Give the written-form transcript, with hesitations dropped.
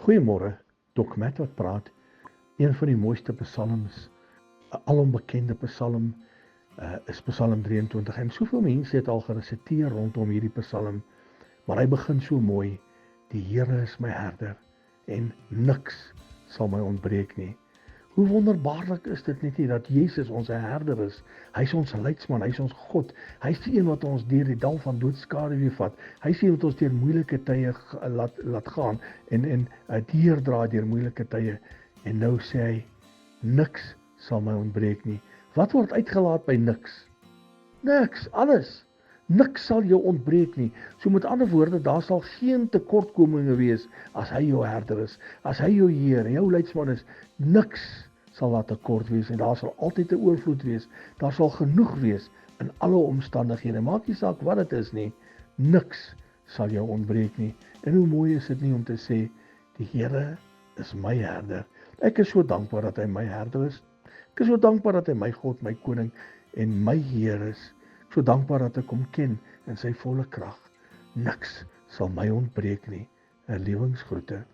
Goeiemôre, Doc Matt wat praat. Een van die mooiste psalms, 'n alombekende psalm, is Psalm 23. En soveel mense het al geresiteer rondom hierdie psalm, maar hy begin so mooi. Die Here is my herder en niks sal my ontbreek nie. Hoe wonderbaarlik is dit nie dat Jesus ons herder is. Hy is ons leidsman, hy is ons God. Hy is die een wat ons deur die dal van doodskaduwee vat. Hy is die een wat ons deur moeilike tye laat gaan en deurdra deur moeilike tye. En nou sê hy, niks sal my ontbreek nie. Wat word uitgelaat by niks? Niks, alles. Niks sal jou ontbreek nie. So met ander woorde, daar sal geen tekortkominge wees as hy jou herder is. As hy jou Heer, jou leidsman is, niks sal daar tekort wees en daar sal altyd 'n oorvloed wees. Daar sal genoeg wees in alle omstandighede. Maak nie saak wat dit is nie. Niks sal jou ontbreek nie. En hoe mooi is dit nie om te sê, die Here is my herder. Ek is so dankbaar dat hy my herder is. Ek is so dankbaar dat hy my God, my koning en my Heer is. So dankbaar dat ek hom ken in sy volle krag. Niks sal my ontbreek nie. 'n Liewensgroete.